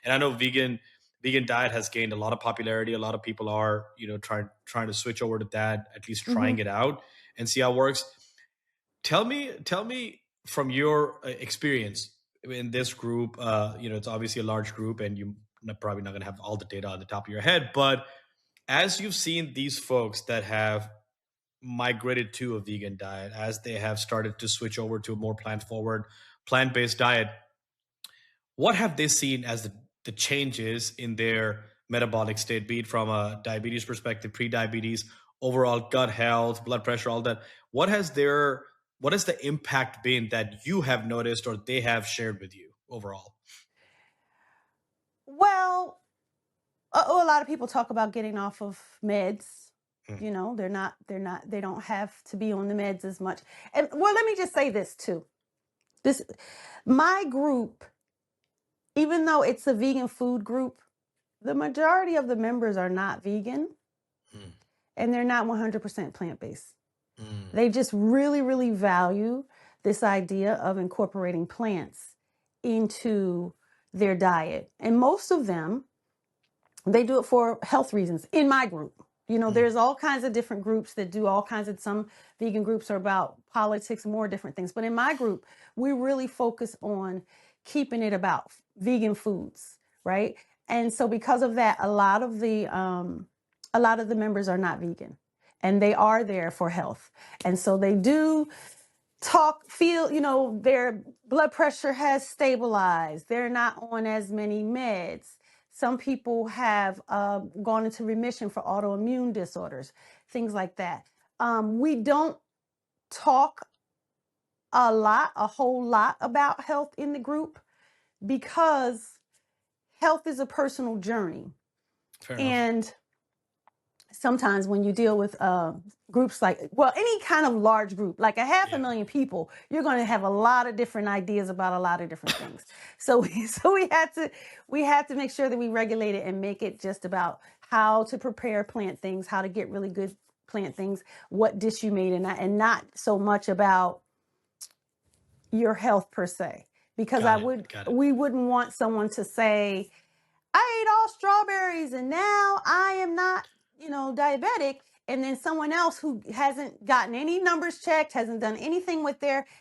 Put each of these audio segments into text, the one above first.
And I know vegan diet has gained a lot of popularity. A lot of people are, trying to switch over to that, at least trying Hmm. it out and see how it works. Tell me from your experience in this group. It's obviously a large group, and probably not going to have all the data on the top of your head. But as you've seen these folks that have migrated to a vegan diet, as they have started to switch over to a more plant forward, plant based diet, what have they seen as the changes in their metabolic state, be it from a diabetes perspective, pre-diabetes, overall gut health, blood pressure, all that? What has the impact been that you have noticed or they have shared with you overall? Well, a lot of people talk about getting off of meds. Mm, They don't have to be on the meds as much. And well, let me just say this too. This, my group, even though it's a vegan food group, the majority of the members are not vegan mm, and they're not 100% plant-based. mm, They just really, really value this idea of incorporating plants into their diet. And most of them, they do it for health reasons in my group. mm. There's all kinds of different groups that do all kinds of, some vegan groups are about politics, more different things. But in my group, we really focus on keeping it about vegan foods, right? And so because of that, a lot of the members are not vegan and they are there for health. And so they do feel, their blood pressure has stabilized. They're not on as many meds. Some people have gone into remission for autoimmune disorders, things like that. We don't talk a whole lot about health in the group because health is a personal journey. Fair enough. And sometimes when you deal with groups like, well, any kind of large group, like a half a Yeah. million people, you're going to have a lot of different ideas about a lot of different things. So, so we had to make sure that we regulate it and make it just about how to prepare plant things, how to get really good plant things, what dish you made, and not so much about your health per se, because Got it. Got it. we wouldn't want someone to say, I ate all strawberries and now I am not, diabetic. And then someone else who hasn't gotten any numbers checked, hasn't done anything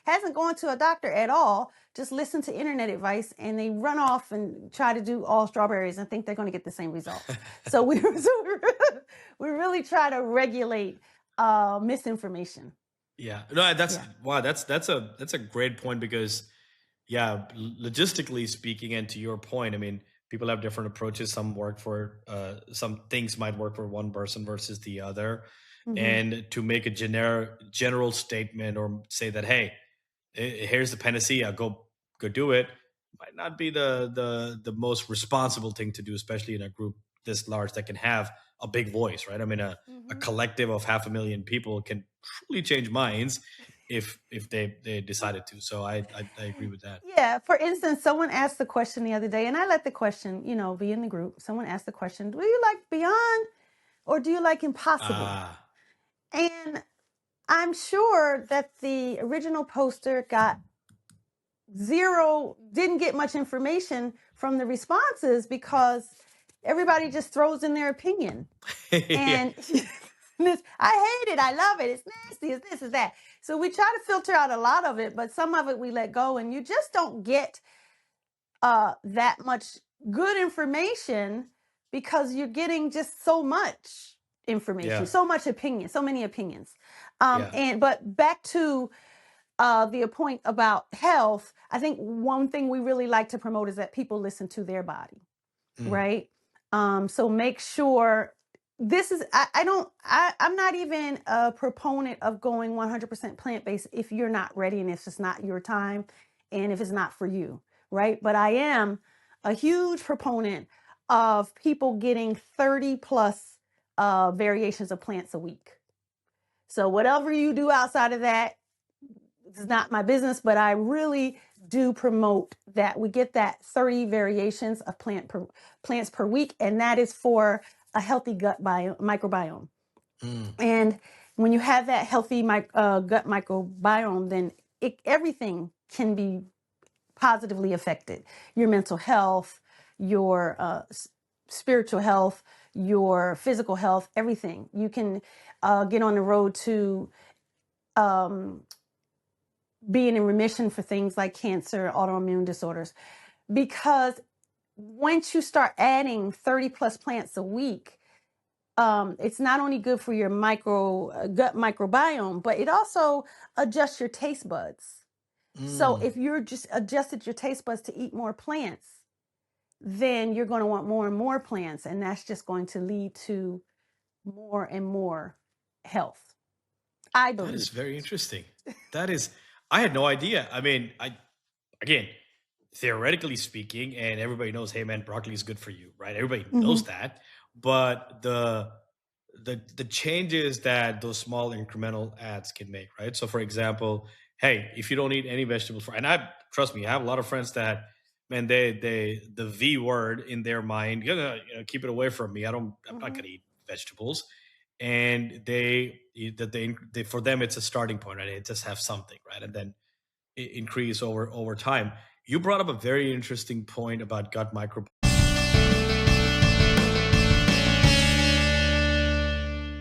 hasn't gone to a doctor at all, just listen to internet advice and they run off and try to do all strawberries and think they're going to get the same results. So we really try to regulate misinformation. Yeah. No, that's Yeah. wow. That's a great point because, yeah, logistically speaking, and to your point, I mean, people have different approaches. Some things might work for one person versus the other, Hmm. and to make a general statement or say that, hey, here's the panacea, go do it, might not be the most responsible thing to do, especially in a group this large that can have a big voice, right? I mean, a Hmm. collective of 500,000 people can truly change minds if they decided to. So I agree with that. Yeah, for instance, someone asked the question the other day, and I let the question, be in the group. Someone asked the question, do you like Beyond or do you like Impossible? Ah, And I'm sure that the original poster got zero, didn't get much information from the responses because everybody just throws in their opinion. yeah, And I hate it. I love it. It's nasty. It's this, it's that. So we try to filter out a lot of it, but some of it we let go, and you just don't get that much good information because you're getting just so much information, yeah, so much opinion, so many opinions. yeah. And but back to the point about health, I think one thing we really like to promote is that people listen to their body, Mm, right? So make sure this is, I'm not even a proponent of going 100% plant-based if you're not ready and if it's not your time and if it's not for you, right? But I am a huge proponent of people getting 30 plus variations of plants a week. So whatever you do outside of that, it's not my business, but I really do promote that we get that 30 variations of plants per week, and that is for a healthy microbiome. mm, And when you have that healthy gut microbiome, then everything can be positively affected. Your mental health, your spiritual health, your physical health, everything. You can get on the road to um, being in remission for things like cancer, autoimmune disorders. Because once you start adding 30 plus plants a week, it's not only good for your gut microbiome, but it also adjusts your taste buds. So Mm, if you're just adjusted your taste buds to eat more plants, then you're going to want more and more plants, and that's just going to lead to more and more health, I that is believe. very interesting. That is, I had no idea. I mean, I again, theoretically speaking, and everybody knows, hey man, broccoli is good for you, right? Everybody knows Hmm. that. But the changes that those small incremental ads can make, right? So for example, hey, if you don't eat any vegetables for, and I trust me, I have a lot of friends that, man, they the V word in their mind, keep it away from me. I'm not Hmm. gonna eat vegetables. And they for them it's a starting point, right? It just have something, right? And then increase over time. You brought up a very interesting point about gut microbiome